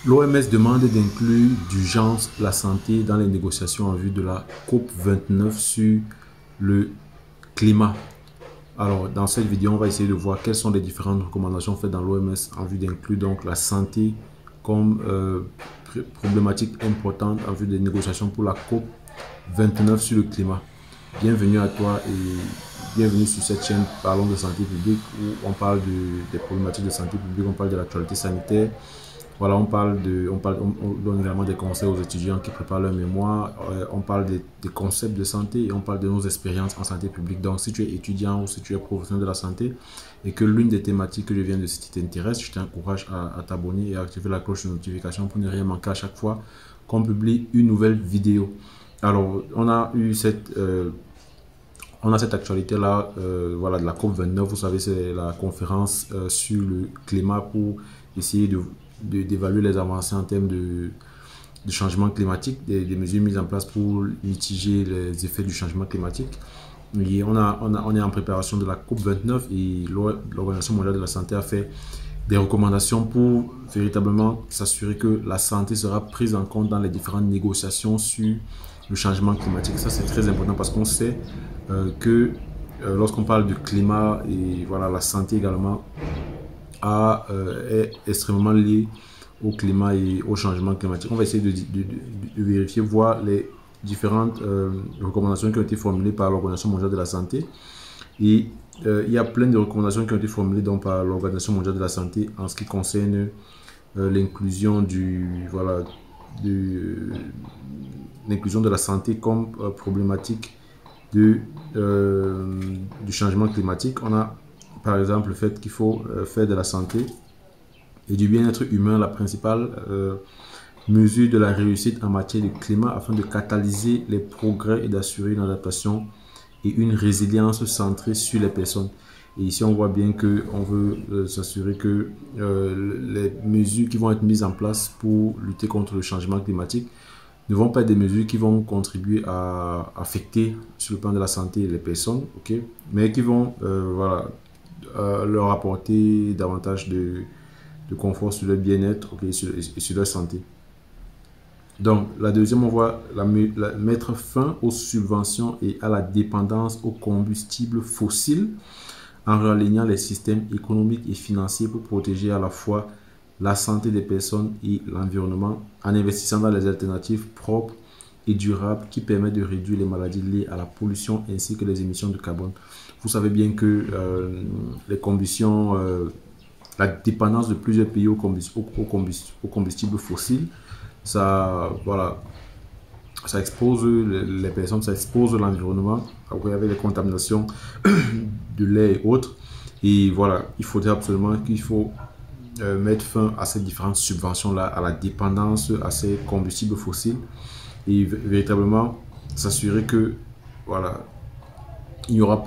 L'OMS demande d'inclure d'urgence la santé dans les négociations en vue de la COP 29 sur le climat. Alors, dans cette vidéo, on va essayer de voir quelles sont les différentes recommandations faites dans l'OMS en vue d'inclure donc la santé comme problématique importante en vue des négociations pour la COP 29 sur le climat. Bienvenue à toi et bienvenue sur cette chaîne Parlons de santé publique où on parle des problématiques de santé publique, on parle de l'actualité sanitaire. Voilà, on donne également des conseils aux étudiants qui préparent leur mémoire. On parle des concepts de santé et on parle de nos expériences en santé publique. Donc, si tu es étudiant ou si tu es professionnel de la santé et que l'une des thématiques que je viens de citer t'intéresse, je t'encourage à t'abonner et à activer la cloche de notification pour ne rien manquer à chaque fois qu'on publie une nouvelle vidéo. Alors, on a cette actualité-là, voilà, de la COP 29. Vous savez, c'est la conférence sur le climat pour essayer d'évaluer les avancées en termes de changement climatique, des mesures mises en place pour mitiger les effets du changement climatique. Et on est en préparation de la COP 29 et l'Organisation mondiale de la santé a fait des recommandations pour véritablement s'assurer que la santé sera prise en compte dans les différentes négociations sur le changement climatique. Ça, c'est très important parce qu'on sait que lorsqu'on parle du climat et voilà, la santé également est extrêmement liée au climat et au changement climatique. On va essayer de vérifier, voir les différentes recommandations qui ont été formulées par l'Organisation mondiale de la santé. Et il y a plein de recommandations qui ont été formulées donc, par l'Organisation mondiale de la santé en ce qui concerne l'inclusion l'inclusion de la santé comme problématique du changement climatique. On a par exemple le fait qu'il faut faire de la santé et du bien-être humain la principale mesure de la réussite en matière de climat afin de catalyser les progrès et d'assurer une adaptation et une résilience centrée sur les personnes. Et ici, on voit bien qu'on veut s'assurer que les mesures qui vont être mises en place pour lutter contre le changement climatique ne vont pas être des mesures qui vont contribuer à affecter sur le plan de la santé les personnes, okay, mais qui vont leur apporter davantage de confort sur leur bien-être, okay, et sur leur santé. Donc, la deuxième, on voit mettre fin aux subventions et à la dépendance aux combustibles fossiles en réalignant les systèmes économiques et financiers pour protéger à la fois la santé des personnes et l'environnement en investissant dans les alternatives propres et durables qui permettent de réduire les maladies liées à la pollution ainsi que les émissions de carbone. Vous savez bien que les combustions, la dépendance de plusieurs pays aux combustibles fossiles, ça expose les personnes, ça expose l'environnement avec les contaminations de l'air et autres. Et voilà, il faudrait absolument mettre fin à ces différentes subventions-là, à la dépendance à ces combustibles fossiles et véritablement s'assurer que voilà, il y aura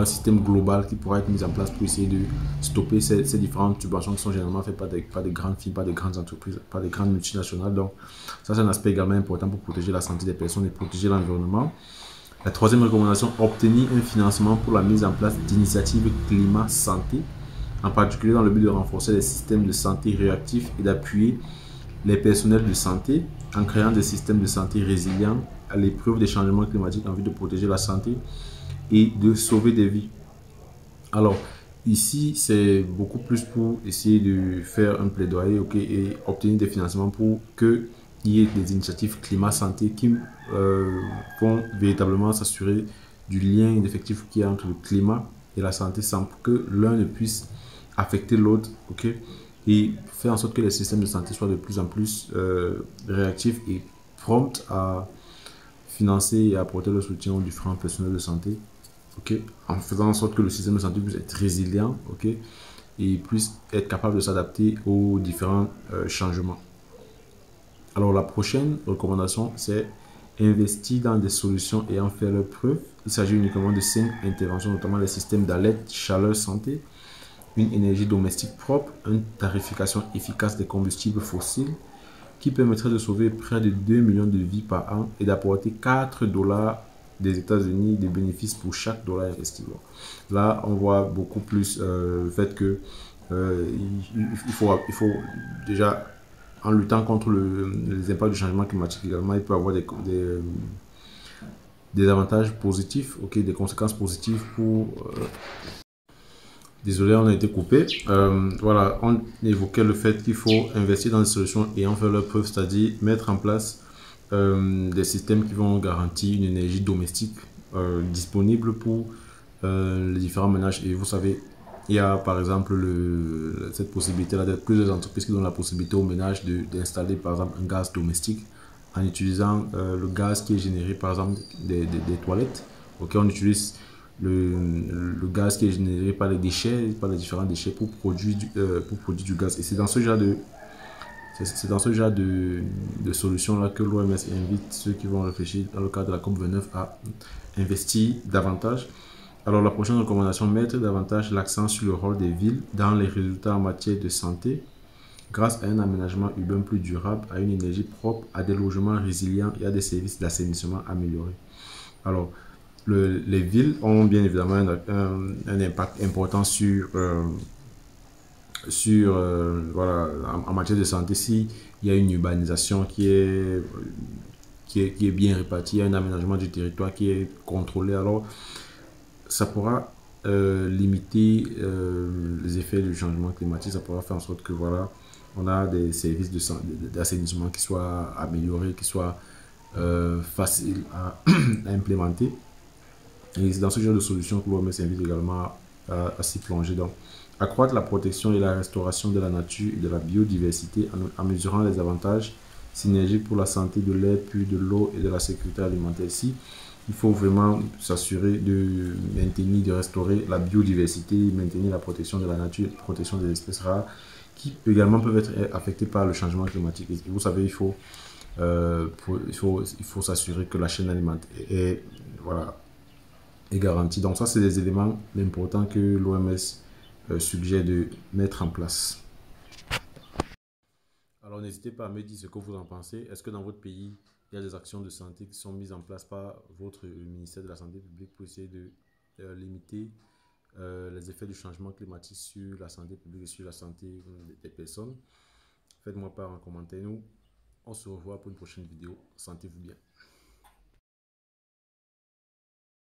un système global qui pourra être mis en place pour essayer de stopper ces différentes subventions qui sont généralement faites par des grandes firmes, par des grandes entreprises, par des grandes multinationales. Donc, ça, c'est un aspect également important pour protéger la santé des personnes et protéger l'environnement. La troisième recommandation, obtenir un financement pour la mise en place d'initiatives climat-santé, en particulier dans le but de renforcer les systèmes de santé réactifs et d'appuyer les personnels de santé en créant des systèmes de santé résilients à l'épreuve des changements climatiques en vue de protéger la santé et de sauver des vies. Alors, ici, c'est beaucoup plus pour essayer de faire un plaidoyer, okay, et obtenir des financements pour qu'il y ait des initiatives climat-santé qui vont véritablement s'assurer du lien effectif qu'il y a entre le climat et la santé sans que l'un ne puisse affecter l'autre, okay, et faire en sorte que les systèmes de santé soient de plus en plus réactifs et prompts à financer et apporter le soutien aux différents personnels de santé, okay, en faisant en sorte que le système de santé puisse être résilient, okay, et puisse être capable de s'adapter aux différents changements. Alors la prochaine recommandation, c'est investir dans des solutions ayant fait leur preuve. Il s'agit uniquement de 5 interventions, notamment les systèmes d'alerte, chaleur, santé, une énergie domestique propre, une tarification efficace des combustibles fossiles qui permettrait de sauver près de 2 millions de vies par an et d'apporter 4 $ des États-Unis de bénéfices pour chaque dollar investi. Là, on voit beaucoup plus le fait que il faut déjà en luttant contre les impacts du changement climatique également, il peut avoir des avantages positifs, ok, des conséquences positives pour... désolé, on a été coupé. Voilà, on évoquait le fait qu'il faut investir dans des solutions ayant fait leur preuve, c'est-à-dire mettre en place des systèmes qui vont garantir une énergie domestique disponible pour les différents ménages. Et vous savez, il y a par exemple cette possibilité-là d'être plusieurs entreprises qui donnent la possibilité aux ménages d'installer par exemple un gaz domestique en utilisant le gaz qui est généré par exemple des toilettes. Ok, on utilise le gaz qui est généré par les déchets, par les différents déchets pour produire du gaz. Et c'est dans ce genre de solutions-là que l'OMS invite ceux qui vont réfléchir dans le cadre de la COP29 à investir davantage. Alors la prochaine recommandation, mettre davantage l'accent sur le rôle des villes dans les résultats en matière de santé grâce à un aménagement urbain plus durable, à une énergie propre, à des logements résilients et à des services d'assainissement améliorés. Alors, les villes ont bien évidemment un impact important voilà, en matière de santé. Si il y a une urbanisation qui est bien répartie, un aménagement du territoire qui est contrôlé, alors ça pourra limiter les effets du changement climatique. Ça pourra faire en sorte que voilà, on a des services d'assainissement qui soient améliorés, qui soient faciles à implémenter. Et c'est dans ce genre de solution que l'OMS invite également à s'y plonger. Donc, accroître la protection et la restauration de la nature et de la biodiversité en mesurant les avantages synergiques pour la santé de l'air, puis de l'eau et de la sécurité alimentaire. Ici, il faut vraiment s'assurer de maintenir, de restaurer la biodiversité, maintenir la protection de la nature, la protection des espèces rares qui également peuvent être affectées par le changement climatique. Et vous savez, il faut s'assurer que la chaîne alimentaire voilà, est garantie. Donc ça, c'est des éléments importants que l'OMS suggère de mettre en place. Alors n'hésitez pas à me dire ce que vous en pensez. Est-ce que dans votre pays, il y a des actions de santé qui sont mises en place par votre ministère de la Santé publique pour essayer de limiter les effets du changement climatique sur la santé publique et sur la santé des personnes? Faites-moi part en commentaire. Nous, on se revoit pour une prochaine vidéo. Sentez-vous bien.